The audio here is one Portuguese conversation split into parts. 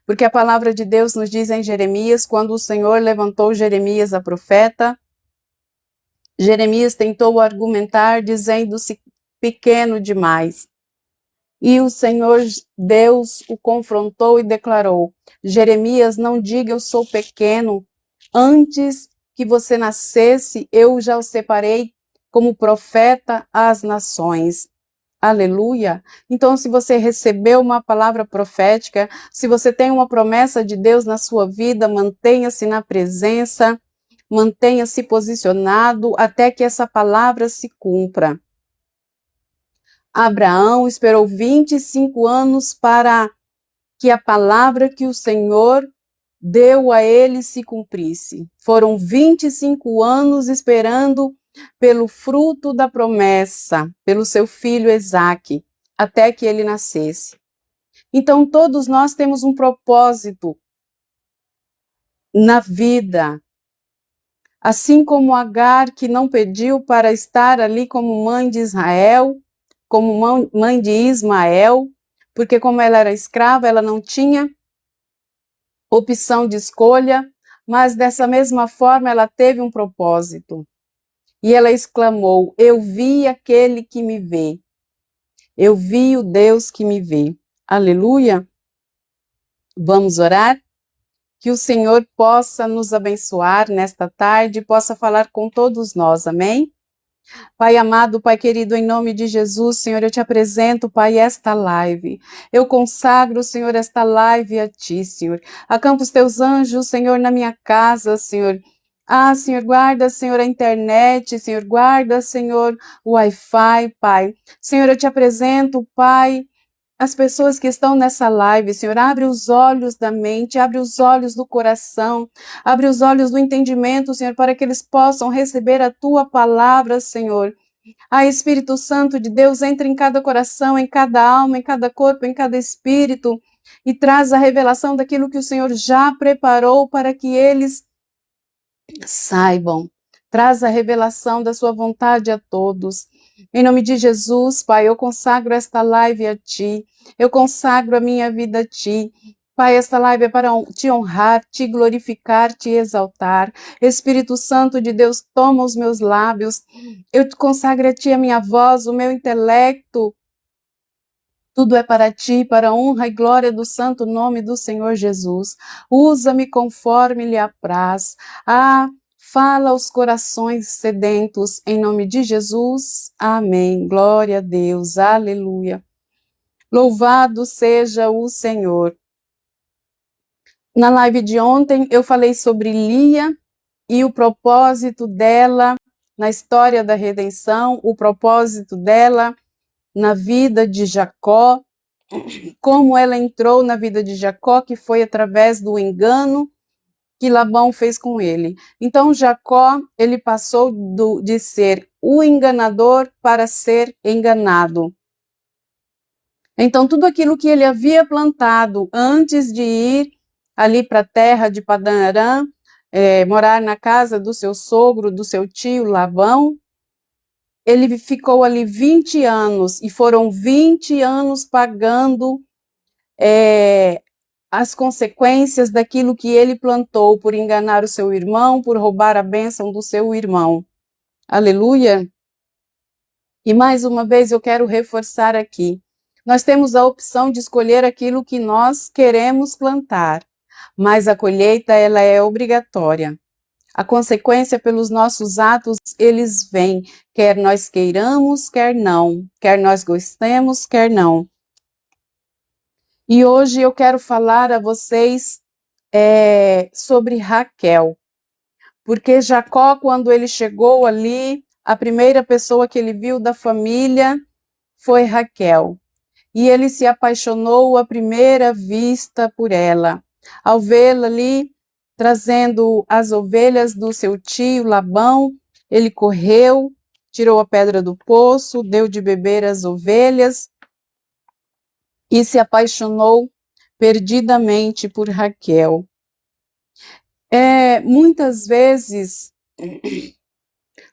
Porque a palavra de Deus nos diz em Jeremias, quando o Senhor levantou Jeremias a profeta, Jeremias tentou argumentar dizendo-se pequeno demais. E o Senhor Deus o confrontou e declarou: Jeremias, não diga eu sou pequeno, antes que você nascesse, eu já o separei como profeta às nações. Aleluia! Então, se você recebeu uma palavra profética, se você tem uma promessa de Deus na sua vida, mantenha-se na presença, mantenha-se posicionado até que essa palavra se cumpra. Abraão esperou 25 anos para que a palavra que o Senhor deu a ele se cumprisse. Foram 25 anos esperando pelo fruto da promessa, pelo seu filho Isaque, até que ele nascesse. Então, todos nós temos um propósito na vida. Assim como Agar, que não pediu para estar ali como mãe de Israel, como mãe de Ismael, porque como ela era escrava, ela não tinha opção de escolha, mas dessa mesma forma ela teve um propósito. E ela exclamou: eu vi aquele que me vê. Eu vi o Deus que me vê. Aleluia! Vamos orar? Que o Senhor possa nos abençoar nesta tarde, possa falar com todos nós, amém? Pai amado, Pai querido, em nome de Jesus, Senhor, eu te apresento, Pai, esta live. Eu consagro, Senhor, esta live a Ti, Senhor. Acampa os Teus anjos, Senhor, na minha casa, Senhor. Ah, Senhor, guarda, Senhor, a internet, Senhor, guarda, Senhor, o Wi-Fi, Pai. Senhor, eu te apresento, Pai, as pessoas que estão nessa live, Senhor, abre os olhos da mente, abre os olhos do coração, abre os olhos do entendimento, Senhor, para que eles possam receber a Tua palavra, Senhor. Ah, Espírito Santo de Deus, entra em cada coração, em cada alma, em cada corpo, em cada espírito, e traz a revelação daquilo que o Senhor já preparou para que eles saibam. Traz a revelação da sua vontade a todos. Em nome de Jesus, Pai, eu consagro esta live a Ti. Eu consagro a minha vida a Ti. Pai, esta live é para Te honrar, Te glorificar, Te exaltar. Espírito Santo de Deus, toma os meus lábios. Eu te consagro a Ti a minha voz, o meu intelecto. Tudo é para Ti, para a honra e glória do santo nome do Senhor Jesus. Usa-me conforme lhe apraz. Ah, fala aos corações sedentos, em nome de Jesus. Amém. Glória a Deus. Aleluia. Louvado seja o Senhor. Na live de ontem, eu falei sobre Lia e o propósito dela na história da redenção, o propósito dela na vida de Jacó, como ela entrou na vida de Jacó, que foi através do engano que Labão fez com ele. Então, Jacó, ele passou de ser o enganador para ser enganado. Então, tudo aquilo que ele havia plantado antes de ir ali para a terra de Padã Arã, morar na casa do seu sogro, do seu tio Labão, ele ficou ali 20 anos, e foram 20 anos pagando as consequências daquilo que ele plantou, por enganar o seu irmão, por roubar a bênção do seu irmão. Aleluia! E mais uma vez eu quero reforçar aqui, nós temos a opção de escolher aquilo que nós queremos plantar, mas a colheita, ela é obrigatória. A consequência pelos nossos atos, eles vêm, quer nós queiramos, quer não, quer nós gostemos, quer não. E hoje eu quero falar a vocês sobre Raquel, porque Jacó, quando ele chegou ali, a primeira pessoa que ele viu da família foi Raquel, e ele se apaixonou à primeira vista por ela. Ao vê-la ali, trazendo as ovelhas do seu tio Labão, ele correu, tirou a pedra do poço, deu de beber às ovelhas e se apaixonou perdidamente por Raquel. Muitas vezes,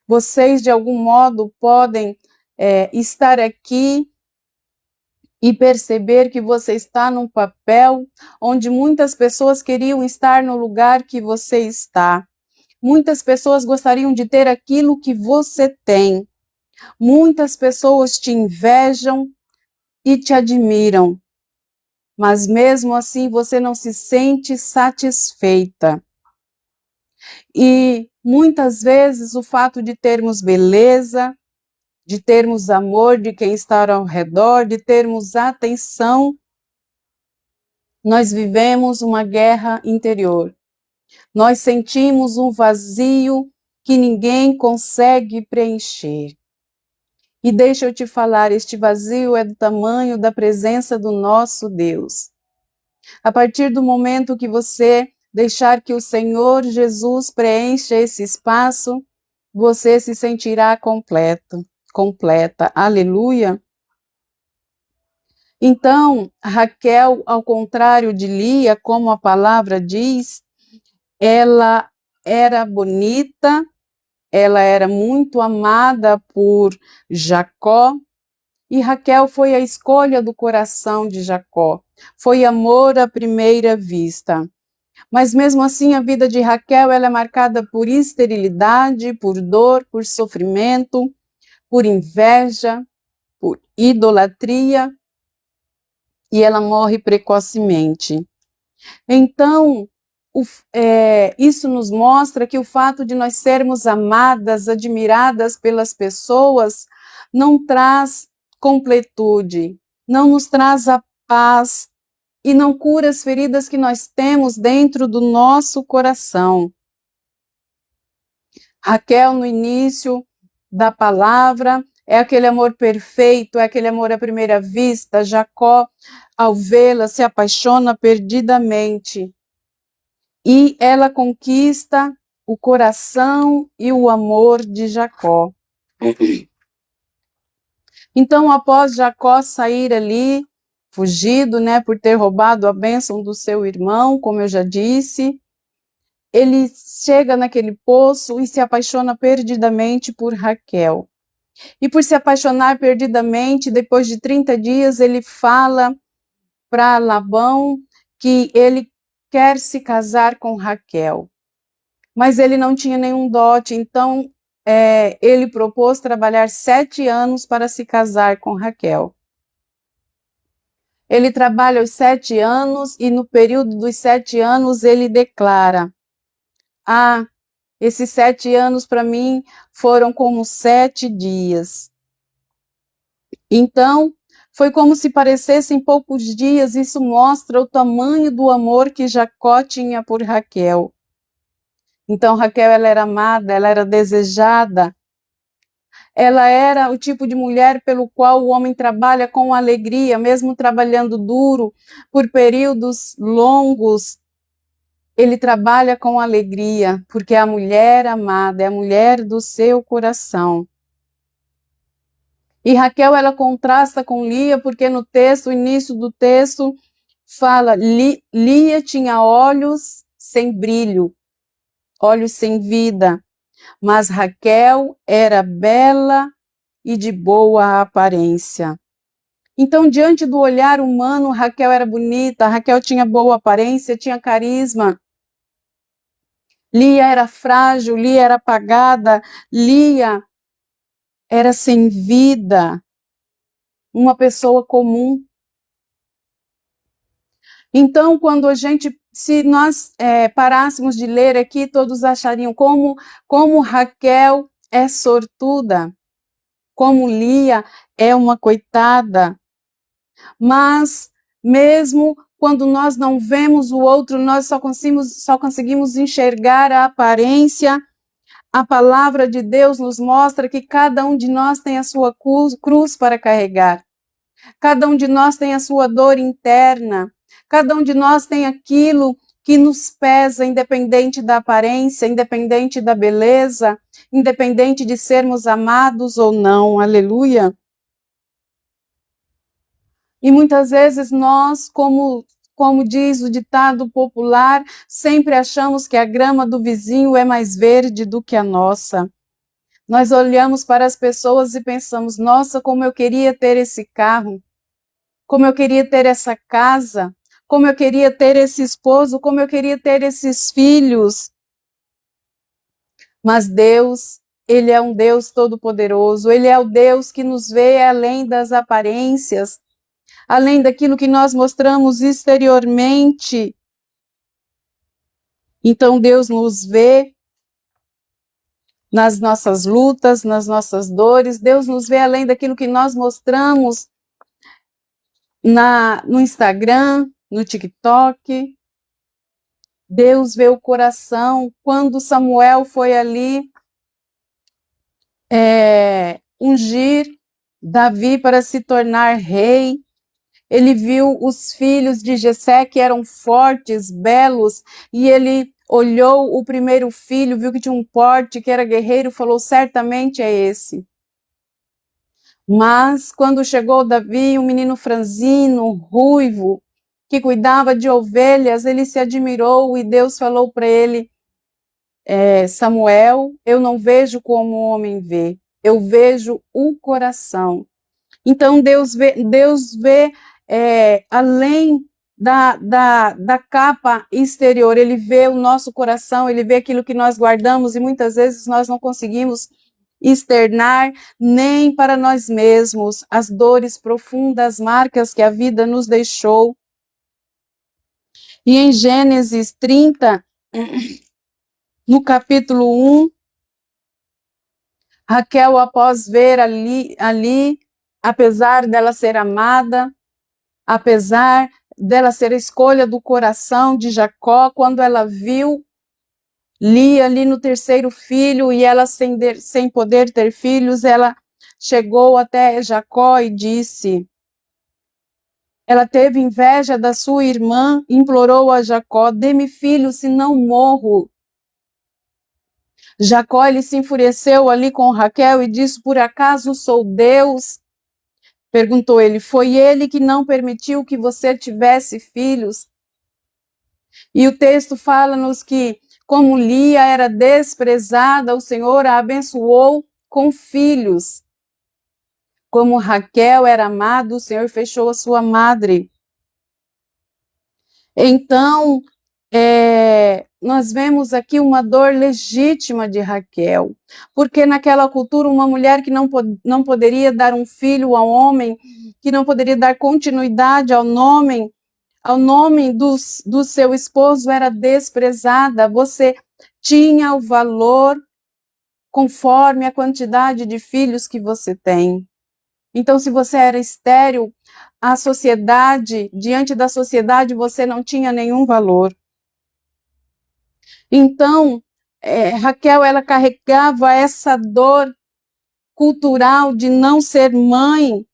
vocês de algum modo podem estar aqui e perceber que você está num papel onde muitas pessoas queriam estar no lugar que você está. Muitas pessoas gostariam de ter aquilo que você tem. Muitas pessoas te invejam e te admiram, mas mesmo assim você não se sente satisfeita. E muitas vezes o fato de termos beleza, de termos amor de quem está ao redor, de termos atenção, nós vivemos uma guerra interior. Nós sentimos um vazio que ninguém consegue preencher. E deixa eu te falar, este vazio é do tamanho da presença do nosso Deus. A partir do momento que você deixar que o Senhor Jesus preencha esse espaço, você se sentirá completo, completa. Aleluia! Então, Raquel, ao contrário de Lia, como a palavra diz, ela era bonita, ela era muito amada por Jacó, e Raquel foi a escolha do coração de Jacó. Foi amor à primeira vista. Mas mesmo assim, a vida de Raquel ela é marcada por esterilidade, por dor, por sofrimento, por inveja, por idolatria, e ela morre precocemente. Então, isso nos mostra que o fato de nós sermos amadas, admiradas pelas pessoas, não traz completude, não nos traz a paz e não cura as feridas que nós temos dentro do nosso coração. Raquel, no início da palavra, é aquele amor perfeito, é aquele amor à primeira vista. Jacó, ao vê-la, se apaixona perdidamente. E ela conquista o coração e o amor de Jacó. Então, após Jacó sair ali, fugido, por ter roubado a bênção do seu irmão, como eu já disse, ele chega naquele poço e se apaixona perdidamente por Raquel. E por se apaixonar perdidamente, depois de 30 dias, ele fala para Labão que ele quer se casar com Raquel. Mas ele não tinha nenhum dote, então ele propôs trabalhar 7 anos para se casar com Raquel. Ele trabalha os 7 anos e no período dos 7 anos ele declara: esses 7 anos para mim foram como 7 dias. Então, foi como se parecessem poucos dias, isso mostra o tamanho do amor que Jacó tinha por Raquel. Então, Raquel, ela era amada, ela era desejada, ela era o tipo de mulher pelo qual o homem trabalha com alegria, mesmo trabalhando duro, por períodos longos, ele trabalha com alegria, porque é a mulher amada, é a mulher do seu coração. E Raquel, ela contrasta com Lia, porque no texto, o início do texto, fala, Lia tinha olhos sem brilho, olhos sem vida, mas Raquel era bela e de boa aparência. Então, diante do olhar humano, Raquel era bonita, Raquel tinha boa aparência, tinha carisma. Lia era frágil, Lia era apagada, Lia era sem vida, uma pessoa comum. Então, se nós parássemos de ler aqui, todos achariam como Raquel é sortuda, como Lia é uma coitada. Mas, mesmo quando nós não vemos o outro, nós só conseguimos enxergar a aparência. A palavra de Deus nos mostra que cada um de nós tem a sua cruz para carregar. Cada um de nós tem a sua dor interna. Cada um de nós tem aquilo que nos pesa, independente da aparência, independente da beleza, independente de sermos amados ou não. Aleluia! E muitas vezes nós, como diz o ditado popular, sempre achamos que a grama do vizinho é mais verde do que a nossa. Nós olhamos para as pessoas e pensamos, nossa, como eu queria ter esse carro. como eu queria ter essa casa, como eu queria ter esse esposo, como eu queria ter esses filhos. Mas Deus, Ele é um Deus todo-poderoso, Ele é o Deus que nos vê além das aparências, além daquilo que nós mostramos exteriormente. Então Deus nos vê nas nossas lutas, nas nossas dores, Deus nos vê além daquilo que nós mostramos no Instagram, no TikTok. Deus vê o coração. Quando Samuel foi ali ungir Davi para se tornar rei, ele viu os filhos de Jessé que eram fortes, belos, e ele olhou o primeiro filho, viu que tinha um porte, que era guerreiro, falou, certamente é esse. Mas quando chegou Davi, um menino franzino, ruivo, que cuidava de ovelhas, ele se admirou e Deus falou para ele, Samuel, eu não vejo como o homem vê, eu vejo o coração. Então Deus vê além da capa exterior, Ele vê o nosso coração, Ele vê aquilo que nós guardamos e muitas vezes nós não conseguimos externar nem para nós mesmos as dores profundas, as marcas que a vida nos deixou. E em Gênesis 30, no capítulo 1, Raquel, após ver ali, apesar dela ser amada, apesar dela ser a escolha do coração de Jacó, quando ela viu Lia ali no terceiro filho e ela sem poder ter filhos, ela chegou até Jacó e disse, ela teve inveja da sua irmã, implorou a Jacó, dê-me filho, senão morro. Jacó, ele se enfureceu ali com Raquel e disse, por acaso sou Deus? Perguntou ele, foi ele que não permitiu que você tivesse filhos? E o texto fala-nos que, como Lia era desprezada, o Senhor a abençoou com filhos. Como Raquel era amada, o Senhor fechou a sua madre. Então, nós vemos aqui uma dor legítima de Raquel, porque naquela cultura uma mulher que não poderia dar um filho ao homem, que não poderia dar continuidade ao nome do seu esposo era desprezada, você tinha o valor conforme a quantidade de filhos que você tem. Então, se você era estéril, diante da sociedade, você não tinha nenhum valor. Então, Raquel, ela carregava essa dor cultural de não ser mãe,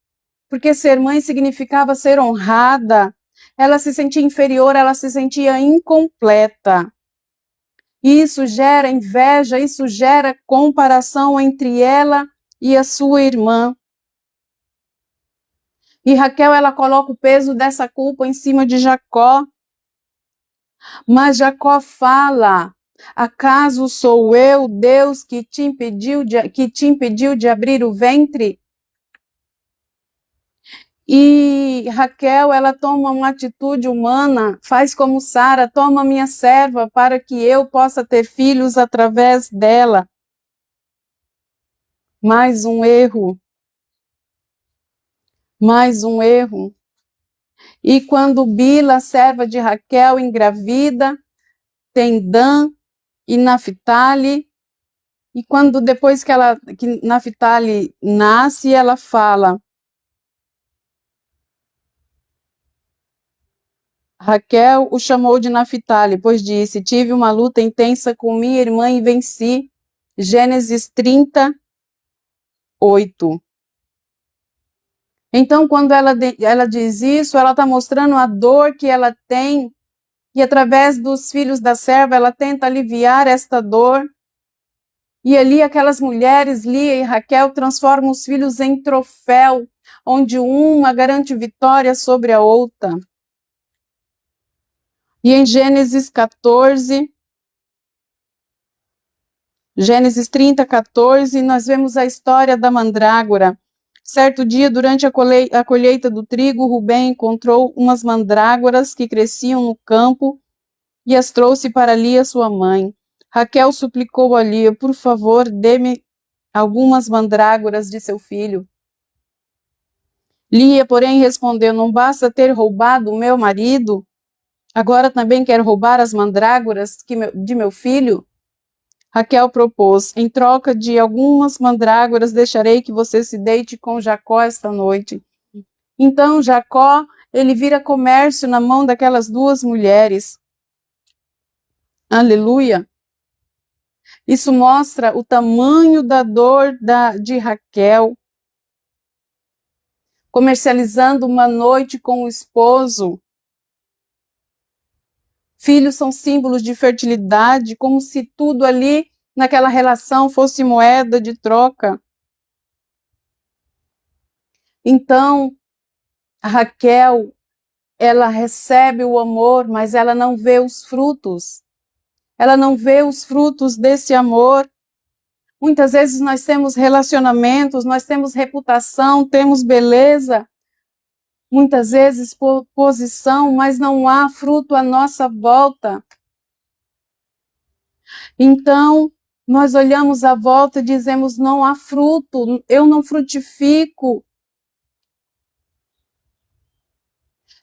porque ser mãe significava ser honrada. Ela se sentia inferior, ela se sentia incompleta. Isso gera inveja, isso gera comparação entre ela e a sua irmã. E Raquel, ela coloca o peso dessa culpa em cima de Jacó. Mas Jacó fala, acaso sou eu, Deus, que te impediu de abrir o ventre? E Raquel, ela toma uma atitude humana, faz como Sara, toma minha serva para que eu possa ter filhos através dela. Mais um erro. Mais um erro. E quando Bila, serva de Raquel, engravida, tem Dan e Naphtali, e depois que Naphtali nasce, ela fala, Raquel o chamou de Naphtali, pois disse, tive uma luta intensa com minha irmã e venci. Gênesis 30, 8. Então, quando ela diz isso, ela está mostrando a dor que ela tem, e através dos filhos da serva, ela tenta aliviar esta dor. E ali aquelas mulheres, Lia e Raquel, transformam os filhos em troféu, onde uma garante vitória sobre a outra. E em Gênesis 30, 14, nós vemos a história da mandrágora. Certo dia, durante a colheita do trigo, Rubem encontrou umas mandrágoras que cresciam no campo e as trouxe para Lia, sua mãe. Raquel suplicou a Lia: por favor, dê-me algumas mandrágoras de seu filho. Lia, porém, respondeu: não basta ter roubado o meu marido, agora também quer roubar as mandrágoras de meu filho? Raquel propôs: em troca de algumas mandrágoras, deixarei que você se deite com Jacó esta noite. Então Jacó, ele vira comércio na mão daquelas duas mulheres. Aleluia! Isso mostra o tamanho da dor de Raquel, comercializando uma noite com o esposo. Filhos são símbolos de fertilidade, como se tudo ali naquela relação fosse moeda de troca. Então, a Raquel, ela recebe o amor, mas ela não vê os frutos. Ela não vê os frutos desse amor. Muitas vezes nós temos relacionamentos, nós temos reputação, temos beleza, muitas vezes posição, mas não há fruto à nossa volta. Então, nós olhamos à volta e dizemos: não há fruto, eu não frutifico.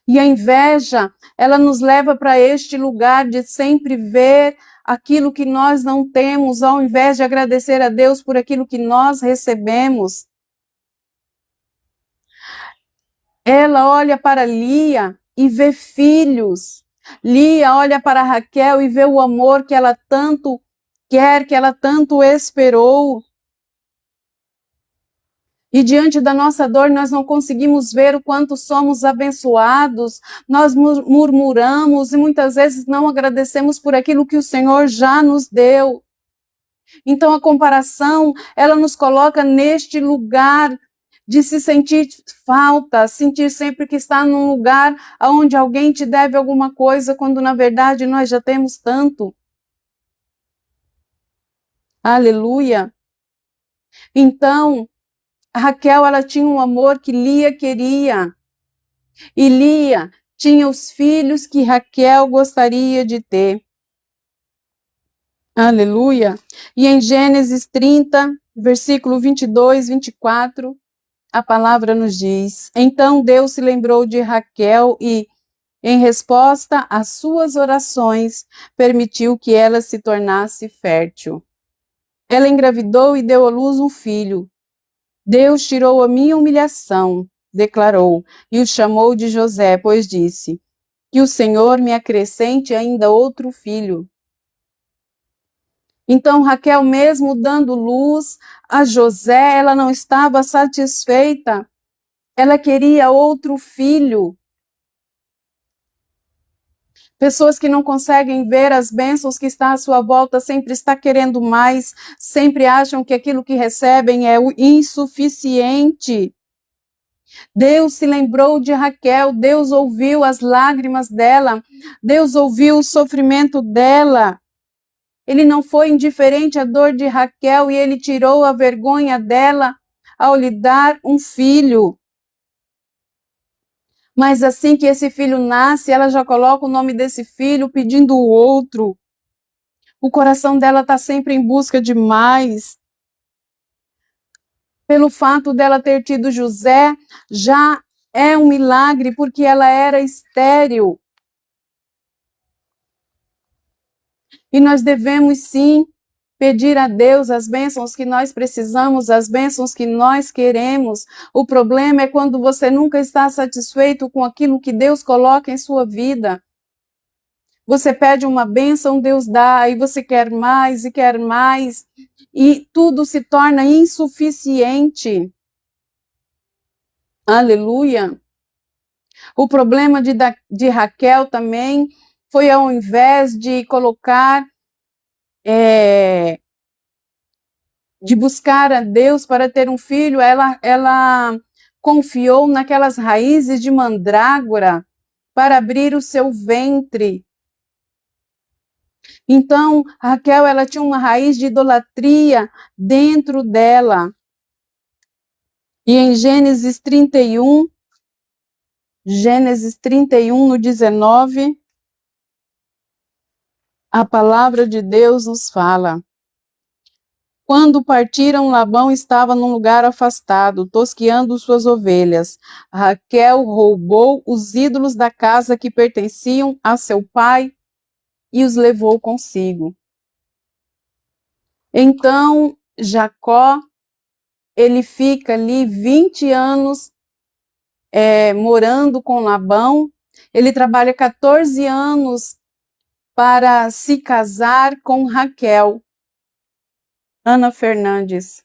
E a inveja, ela nos leva para este lugar de sempre ver aquilo que nós não temos, ao invés de agradecer a Deus por aquilo que nós recebemos. Ela olha para Lia e vê filhos. Lia olha para Raquel e vê o amor que ela tanto quer, que ela tanto esperou. E diante da nossa dor, nós não conseguimos ver o quanto somos abençoados, nós murmuramos e muitas vezes não agradecemos por aquilo que o Senhor já nos deu. Então a comparação, ela nos coloca neste lugar de se sentir falta, sentir sempre que está num lugar onde alguém te deve alguma coisa, quando na verdade nós já temos tanto. Aleluia! Então, Raquel, ela tinha um amor que Lia queria. E Lia tinha os filhos que Raquel gostaria de ter. Aleluia! E em Gênesis 30, versículo 22, 24, a palavra nos diz: então Deus se lembrou de Raquel e, em resposta às suas orações, permitiu que ela se tornasse fértil. Ela engravidou e deu à luz um filho. Deus tirou a minha humilhação, declarou, e o chamou de José, pois disse: que o Senhor me acrescente ainda outro filho. Então Raquel, mesmo dando luz a José, ela não estava satisfeita. Ela queria outro filho. Pessoas que não conseguem ver as bênçãos que estão à sua volta, sempre está querendo mais, sempre acham que aquilo que recebem é o insuficiente. Deus se lembrou de Raquel, Deus ouviu as lágrimas dela, Deus ouviu o sofrimento dela. Ele não foi indiferente à dor de Raquel e ele tirou a vergonha dela ao lhe dar um filho. Mas assim que esse filho nasce, ela já coloca o nome desse filho pedindo o outro. O coração dela está sempre em busca de mais. Pelo fato dela ter tido José, já é um milagre, porque ela era estéril. E nós devemos sim pedir a Deus as bênçãos que nós precisamos, as bênçãos que nós queremos. O problema é quando você nunca está satisfeito com aquilo que Deus coloca em sua vida. Você pede uma bênção, Deus dá, e você quer mais e quer mais, e tudo se torna insuficiente. Aleluia! O problema de Raquel também foi, ao invés de colocar, de buscar a Deus para ter um filho, ela confiou naquelas raízes de mandrágora para abrir o seu ventre. Então, Raquel, ela tinha uma raiz de idolatria dentro dela. E em Gênesis 31, no 19, a palavra de Deus nos fala: quando partiram, Labão estava num lugar afastado, tosqueando suas ovelhas. Raquel roubou os ídolos da casa que pertenciam a seu pai e os levou consigo. Então, Jacó, ele fica ali 20 anos morando com Labão. Ele trabalha 14 anos para se casar com Raquel. Ana Fernandes.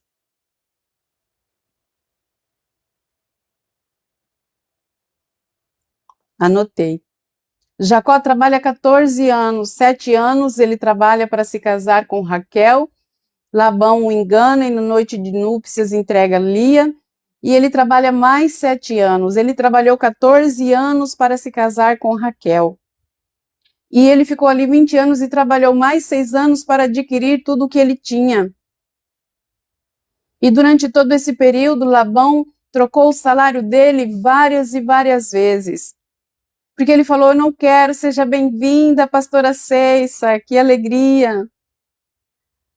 Anotei. Jacó trabalha 14 anos, 7 anos ele trabalha para se casar com Raquel. Labão o engana e na noite de núpcias entrega Lia. E ele trabalha mais 7 anos. Ele trabalhou 14 anos para se casar com Raquel. E ele ficou ali 20 anos e trabalhou mais 6 anos para adquirir tudo o que ele tinha. E durante todo esse período, Labão trocou o salário dele várias e várias vezes. Porque ele falou: eu não quero, seja bem-vinda, pastora Ceissa, que alegria.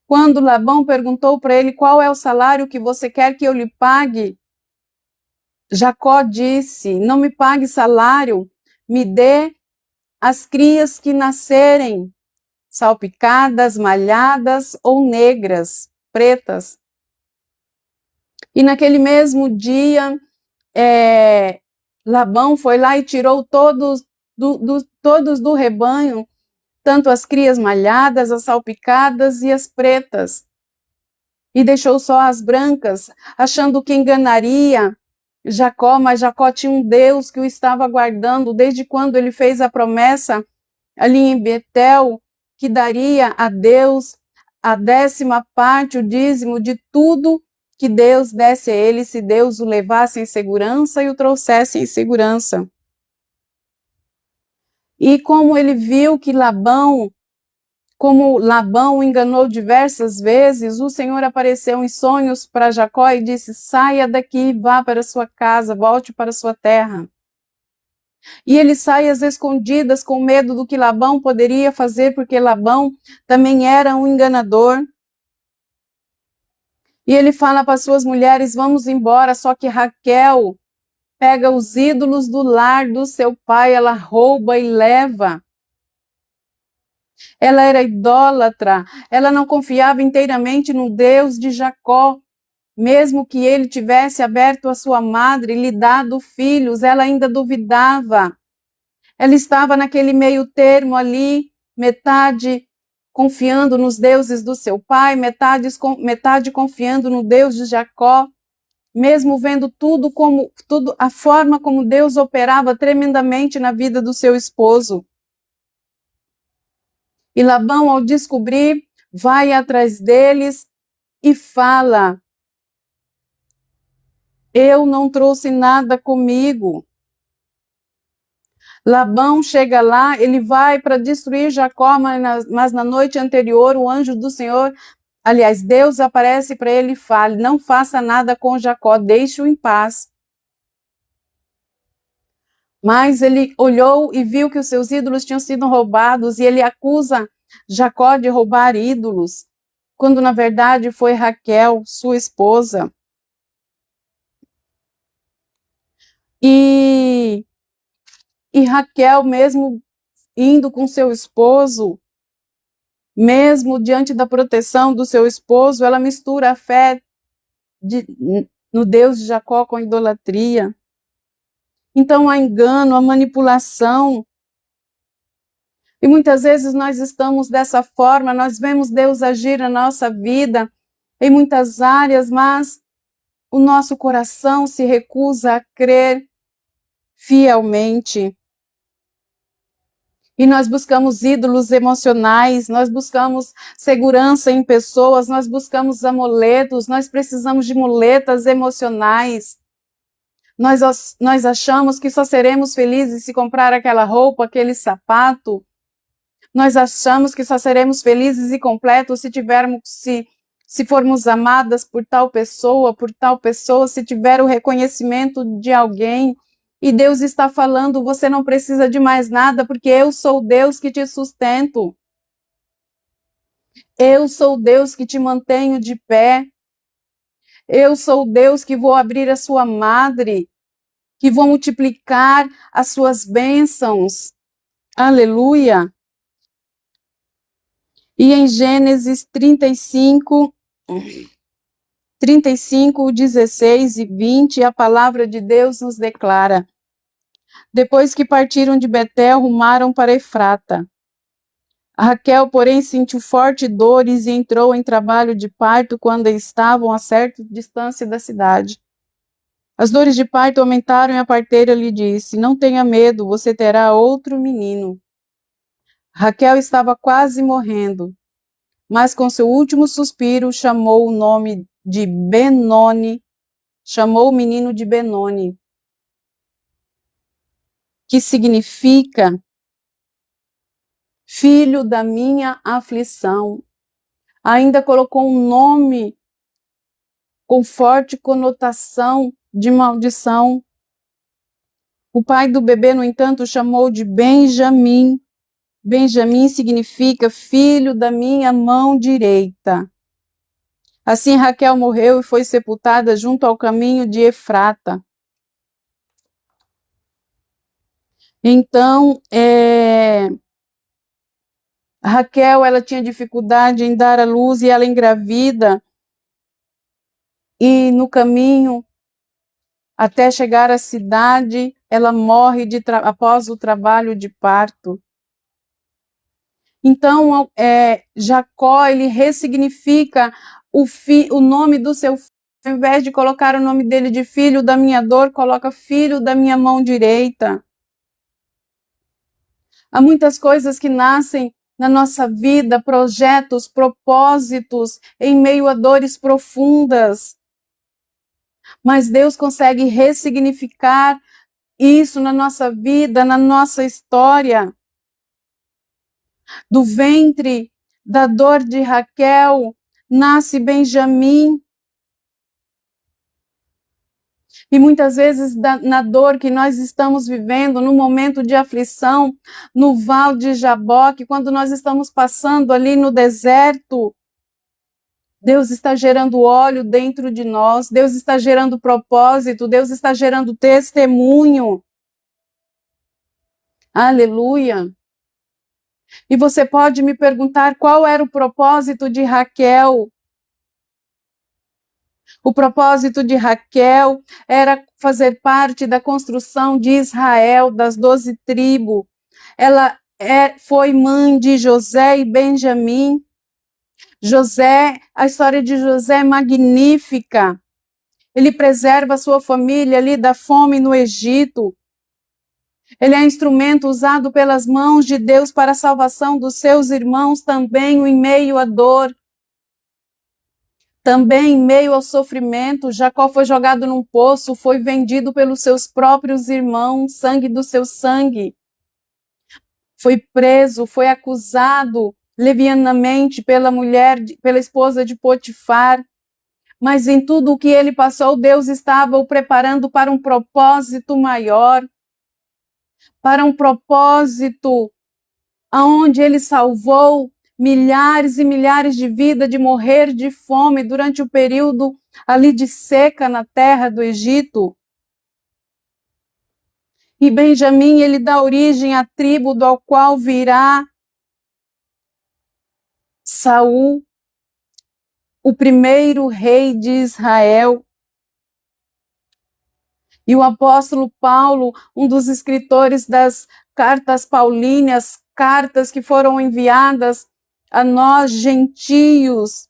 Quando Labão perguntou para ele: qual é o salário que você quer que eu lhe pague? Jacó disse: não me pague salário, me dê as crias que nascerem, salpicadas, malhadas ou negras, pretas. E naquele mesmo dia, Labão foi lá e tirou todos do rebanho, tanto as crias malhadas, as salpicadas e as pretas, e deixou só as brancas, achando que enganaria Jacó, mas Jacó tinha um Deus que o estava guardando desde quando ele fez a promessa ali em Betel, que daria a Deus a 10ª parte, o dízimo de tudo que Deus desse a ele, se Deus o levasse em segurança e o trouxesse em segurança. E como ele viu que Labão o enganou diversas vezes, o Senhor apareceu em sonhos para Jacó e disse: saia daqui, vá para sua casa, volte para sua terra. E ele sai às escondidas com medo do que Labão poderia fazer, porque Labão também era um enganador. E ele fala para suas mulheres: vamos embora, só que Raquel pega os ídolos do lar do seu pai, ela rouba e leva. Ela era idólatra, ela não confiava inteiramente no Deus de Jacó. Mesmo que ele tivesse aberto a sua madre e lhe dado filhos, ela ainda duvidava. Ela estava naquele meio termo ali, metade confiando nos deuses do seu pai, metade confiando no Deus de Jacó, mesmo vendo tudo, a forma como Deus operava tremendamente na vida do seu esposo. E Labão, ao descobrir, vai atrás deles e fala: eu não trouxe nada comigo. Labão chega lá, ele vai para destruir Jacó, mas na noite anterior o anjo do Senhor, aliás, Deus aparece para ele e fala: não faça nada com Jacó, deixe-o em paz. Mas ele olhou e viu que os seus ídolos tinham sido roubados e ele acusa Jacó de roubar ídolos, quando na verdade foi Raquel, sua esposa. E Raquel, mesmo indo com seu esposo, mesmo diante da proteção do seu esposo, ela mistura a fé no Deus de Jacó com a idolatria. Então, há engano, há manipulação. E muitas vezes nós estamos dessa forma, nós vemos Deus agir na nossa vida em muitas áreas, mas o nosso coração se recusa a crer fielmente. E nós buscamos ídolos emocionais, nós buscamos segurança em pessoas, nós buscamos amuletos, nós precisamos de muletas emocionais. Nós achamos que só seremos felizes se comprar aquela roupa, aquele sapato. Nós achamos que só seremos felizes e completos se se formos amadas por tal pessoa, se tiver o reconhecimento de alguém, e Deus está falando, você não precisa de mais nada, porque eu sou Deus que te sustento. Eu sou Deus que te mantenho de pé. Eu sou Deus que vou abrir a sua madre, que vou multiplicar as suas bênçãos. Aleluia! E em Gênesis 35, 16 e 20, a palavra de Deus nos declara: depois que partiram de Betel, rumaram para Efrata. Raquel, porém, sentiu forte dores e entrou em trabalho de parto quando estavam a certa distância da cidade. As dores de parto aumentaram e a parteira lhe disse: não tenha medo, você terá outro menino. Raquel estava quase morrendo, mas com seu último suspiro chamou o nome de Benoni, chamou o menino de Benoni, que significa filho da minha aflição. Ainda colocou um nome com forte conotação de maldição. O pai do bebê, no entanto, chamou de Benjamim. Benjamim significa filho da minha mão direita. Assim Raquel morreu e foi sepultada junto ao caminho de Efrata. Então, Raquel, ela tinha dificuldade em dar à luz e ela engravida, e no caminho até chegar à cidade, ela morre após o trabalho de parto. Então, Jacó, ele ressignifica o nome do seu filho. Ao invés de colocar o nome dele de filho da minha dor, coloca filho da minha mão direita. Há muitas coisas que nascem na nossa vida, projetos, propósitos, em meio a dores profundas. Mas Deus consegue ressignificar isso na nossa vida, na nossa história. Do ventre da dor de Raquel nasce Benjamim. E muitas vezes na dor que nós estamos vivendo, no momento de aflição, no Val de Jaboque, quando nós estamos passando ali no deserto, Deus está gerando óleo dentro de nós, Deus está gerando propósito, Deus está gerando testemunho. Aleluia! E você pode me perguntar qual era o propósito de Raquel. O propósito de Raquel era fazer parte da construção de Israel, das 12 tribos. Ela foi mãe de José e Benjamim. A história de José é magnífica. Ele preserva a sua família ali da fome no Egito. Ele é instrumento usado pelas mãos de Deus para a salvação dos seus irmãos, também em meio à dor. Também em meio ao sofrimento, Jacó foi jogado num poço, foi vendido pelos seus próprios irmãos, sangue do seu sangue. Foi preso, foi acusado levianamente pela esposa de Potifar. Mas em tudo o que ele passou, Deus estava o preparando para um propósito maior, para um propósito onde ele salvou milhares e milhares de vidas de morrer de fome durante o período ali de seca na terra do Egito. E Benjamim, ele dá origem à tribo do qual virá Saul, o primeiro rei de Israel. E o apóstolo Paulo, um dos escritores das cartas paulíneas, cartas que foram enviadas a nós, gentios,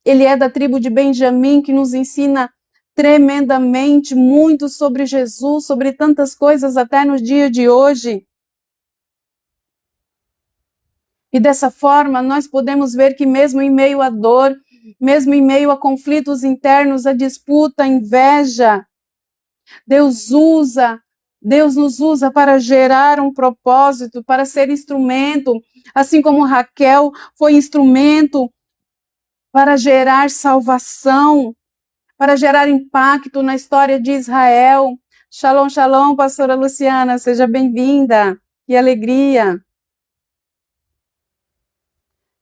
ele é da tribo de Benjamim, que nos ensina tremendamente muito sobre Jesus, sobre tantas coisas até no dia de hoje. E dessa forma, nós podemos ver que mesmo em meio à dor, mesmo em meio a conflitos internos, a disputa, a inveja, Deus nos usa para gerar um propósito, para ser instrumento, assim como Raquel foi instrumento para gerar salvação, para gerar impacto na história de Israel. Shalom, shalom, pastora Luciana, seja bem-vinda. Que alegria.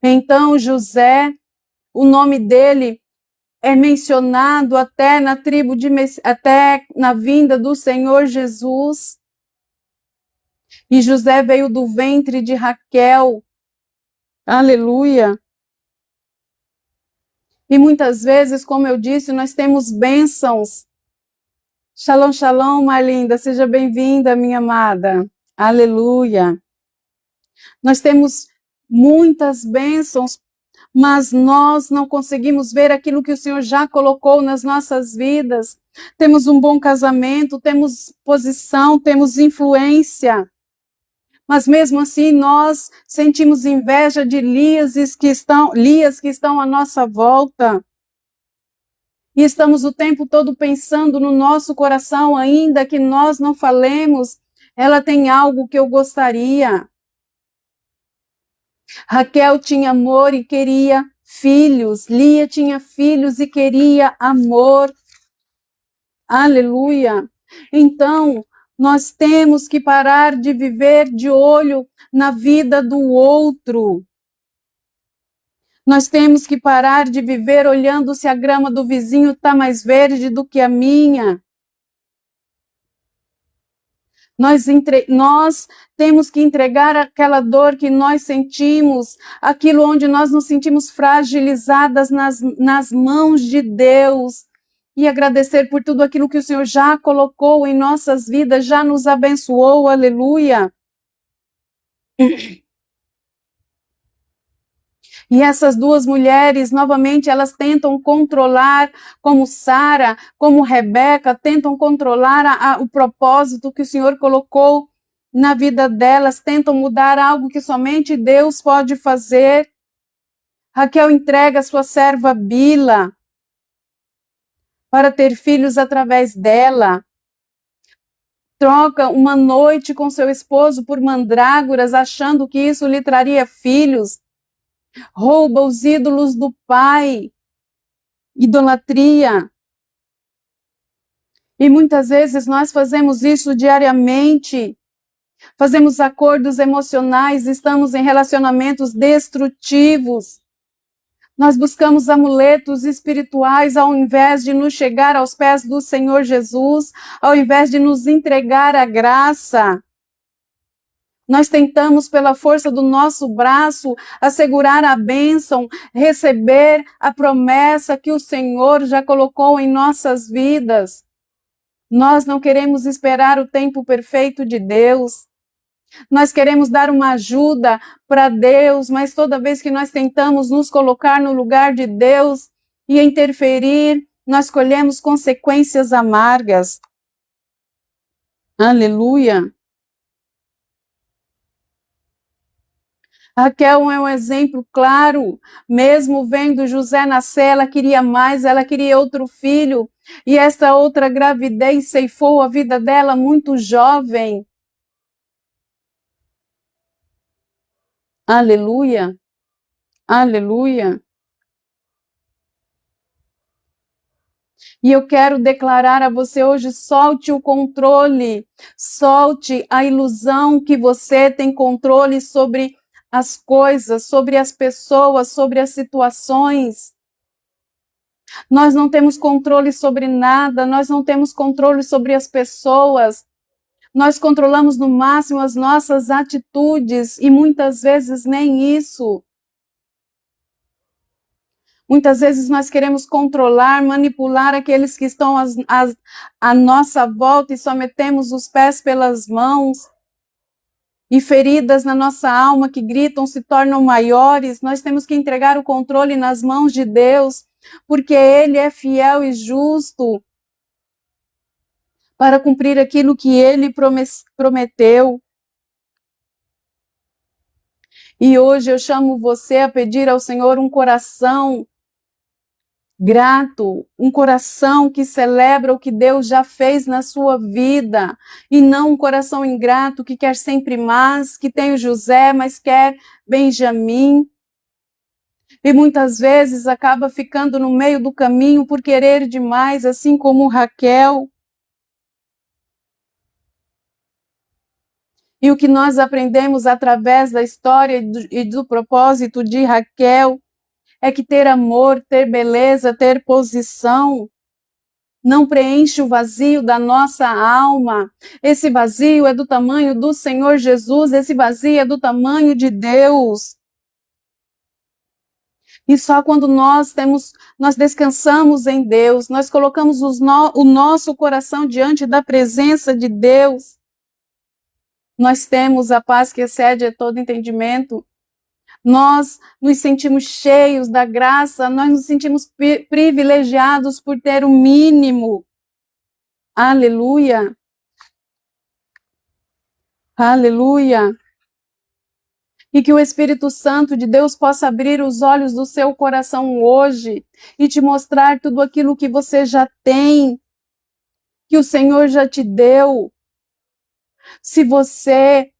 Então, José, o nome dele é mencionado até na tribo de até na vinda do Senhor Jesus. E José veio do ventre de Raquel. Aleluia. E muitas vezes, como eu disse, nós temos bênçãos. Shalom, shalom, Marlinda, seja bem-vinda, minha amada. Aleluia. Nós temos muitas bênçãos, mas nós não conseguimos ver aquilo que o Senhor já colocou nas nossas vidas. Temos um bom casamento, temos posição, temos influência, mas mesmo assim nós sentimos inveja de Lias que estão à nossa volta. E estamos o tempo todo pensando no nosso coração, ainda que nós não falemos, ela tem algo que eu gostaria. Raquel tinha amor e queria filhos. Lia tinha filhos e queria amor. Aleluia. Então, nós temos que parar de viver de olho na vida do outro. Nós temos que parar de viver olhando se a grama do vizinho está mais verde do que a minha. Nós temos que entregar aquela dor que nós sentimos, aquilo onde nós nos sentimos fragilizadas nas mãos de Deus, e agradecer por tudo aquilo que o Senhor já colocou em nossas vidas, já nos abençoou, aleluia. E essas duas mulheres, novamente, elas tentam controlar, como Sara, como Rebeca, tentam controlar o propósito que o Senhor colocou na vida delas, tentam mudar algo que somente Deus pode fazer. Raquel entrega sua serva Bila para ter filhos através dela. Troca uma noite com seu esposo por mandrágoras, achando que isso lhe traria filhos. Rouba os ídolos do pai, idolatria. E muitas vezes nós fazemos isso diariamente, fazemos acordos emocionais, estamos em relacionamentos destrutivos. Nós buscamos amuletos espirituais ao invés de nos chegar aos pés do Senhor Jesus, ao invés de nos entregar a graça. Nós tentamos, pela força do nosso braço, assegurar a bênção, receber a promessa que o Senhor já colocou em nossas vidas. Nós não queremos esperar o tempo perfeito de Deus. Nós queremos dar uma ajuda para Deus, mas toda vez que nós tentamos nos colocar no lugar de Deus e interferir, nós colhemos consequências amargas. Aleluia. Raquel é um exemplo claro, mesmo vendo José nascer, ela queria mais, ela queria outro filho, e essa outra gravidez ceifou a vida dela muito jovem. Aleluia, aleluia. E eu quero declarar a você hoje, solte o controle, solte a ilusão que você tem controle sobre as coisas, sobre as pessoas, sobre as situações. Nós não temos controle sobre nada, nós não temos controle sobre as pessoas. Nós controlamos no máximo as nossas atitudes e muitas vezes nem isso. Muitas vezes nós queremos controlar, manipular aqueles que estão à nossa volta e só metemos os pés pelas mãos. E feridas na nossa alma que gritam se tornam maiores. Nós temos que entregar o controle nas mãos de Deus, porque Ele é fiel e justo para cumprir aquilo que Ele prometeu. E hoje eu chamo você a pedir ao Senhor um coração grato, um coração que celebra o que Deus já fez na sua vida, e não um coração ingrato que quer sempre mais, que tem o José, mas quer Benjamim. E muitas vezes acaba ficando no meio do caminho por querer demais, assim como Raquel. E o que nós aprendemos através da história e do propósito de Raquel é que ter amor, ter beleza, ter posição não preenche o vazio da nossa alma. Esse vazio é do tamanho do Senhor Jesus, esse vazio é do tamanho de Deus. E só quando nós descansamos em Deus, nós colocamos o nosso coração diante da presença de Deus, nós temos a paz que excede a todo entendimento. Nós nos sentimos cheios da graça, nós nos sentimos privilegiados por ter o mínimo. Aleluia! Aleluia! E que o Espírito Santo de Deus possa abrir os olhos do seu coração hoje e te mostrar tudo aquilo que você já tem, que o Senhor já te deu. Se você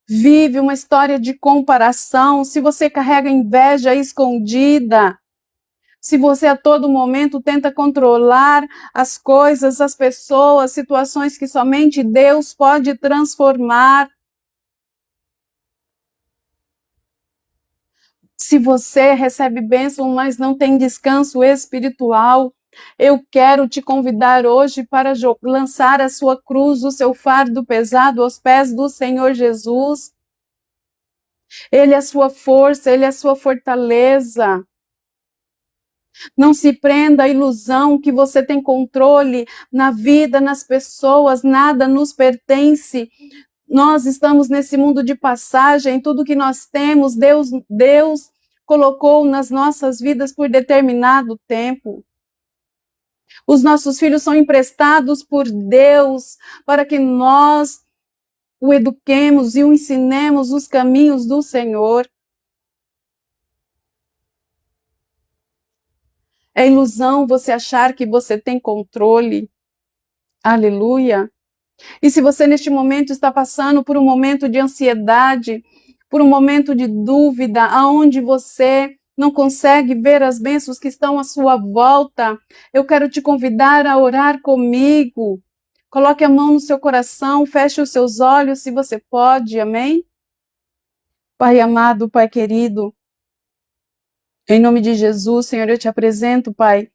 vive uma história de comparação, se você carrega inveja escondida, se você a todo momento tenta controlar as coisas, as pessoas, situações que somente Deus pode transformar, se você recebe bênção, mas não tem descanso espiritual, eu quero te convidar hoje para lançar a sua cruz, o seu fardo pesado aos pés do Senhor Jesus. Ele é a sua força, Ele é a sua fortaleza. Não se prenda à ilusão que você tem controle na vida, nas pessoas, nada nos pertence. Nós estamos nesse mundo de passagem, tudo que nós temos, Deus colocou nas nossas vidas por determinado tempo. Os nossos filhos são emprestados por Deus para que nós o eduquemos e o ensinemos os caminhos do Senhor. É ilusão você achar que você tem controle. Aleluia. E se você neste momento está passando por um momento de ansiedade, por um momento de dúvida, aonde você não consegue ver as bênçãos que estão à sua volta, eu quero te convidar a orar comigo. Coloque a mão no seu coração, feche os seus olhos se você pode, amém? Pai amado, Pai querido, em nome de Jesus, Senhor, eu te apresento, Pai,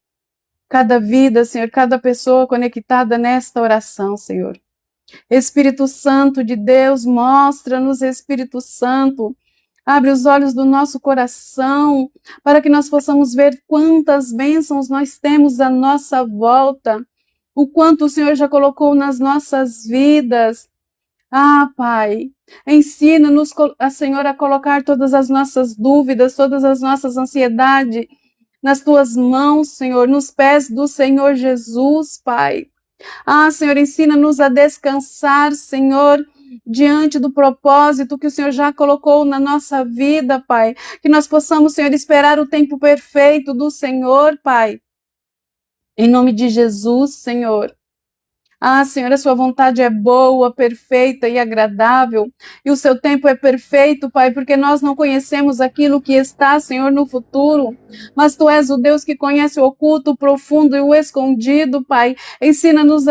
cada vida, Senhor, cada pessoa conectada nesta oração, Senhor. Espírito Santo de Deus, mostra-nos, Espírito Santo, abre os olhos do nosso coração, para que nós possamos ver quantas bênçãos nós temos à nossa volta, o quanto o Senhor já colocou nas nossas vidas. Ah, Pai, ensina-nos, Senhor, a colocar todas as nossas dúvidas, todas as nossas ansiedades nas Tuas mãos, Senhor, nos pés do Senhor Jesus, Pai. Ah, Senhor, ensina-nos a descansar, Senhor, diante do propósito que o Senhor já colocou na nossa vida, Pai. Que nós possamos, Senhor, esperar o tempo perfeito do Senhor, Pai. Em nome de Jesus, Senhor. Ah, Senhor, a sua vontade é boa, perfeita e agradável, e o seu tempo é perfeito, Pai, porque nós não conhecemos aquilo que está, Senhor, no futuro, mas Tu és o Deus que conhece o oculto, o profundo e o escondido, Pai. Ensina-nos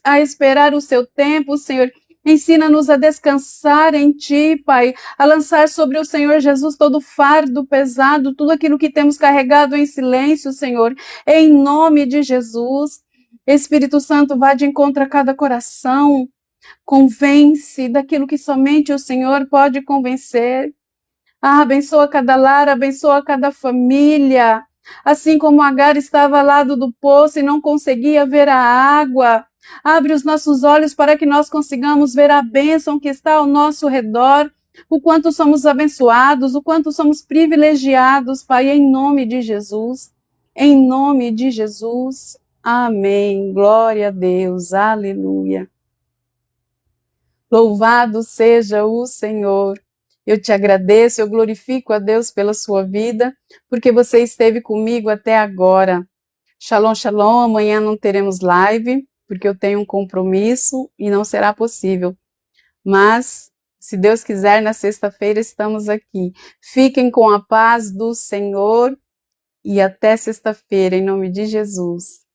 a esperar o seu tempo, Senhor. Ensina-nos a descansar em Ti, Pai, a lançar sobre o Senhor Jesus todo o fardo pesado, tudo aquilo que temos carregado em silêncio, Senhor, em nome de Jesus. Espírito Santo, vá de encontro a cada coração, convence daquilo que somente o Senhor pode convencer. Ah, abençoa cada lar, abençoa cada família. Assim como Agar estava ao lado do poço e não conseguia ver a água, abre os nossos olhos para que nós consigamos ver a bênção que está ao nosso redor, o quanto somos abençoados, o quanto somos privilegiados, Pai, em nome de Jesus. Em nome de Jesus. Amém. Glória a Deus. Aleluia. Louvado seja o Senhor. Eu te agradeço, eu glorifico a Deus pela sua vida, porque você esteve comigo até agora. Shalom, shalom. Amanhã não teremos live, porque eu tenho um compromisso e não será possível. Mas Se Deus quiser, na sexta-feira estamos aqui. Fiquem com a paz do Senhor e até sexta-feira, em nome de Jesus.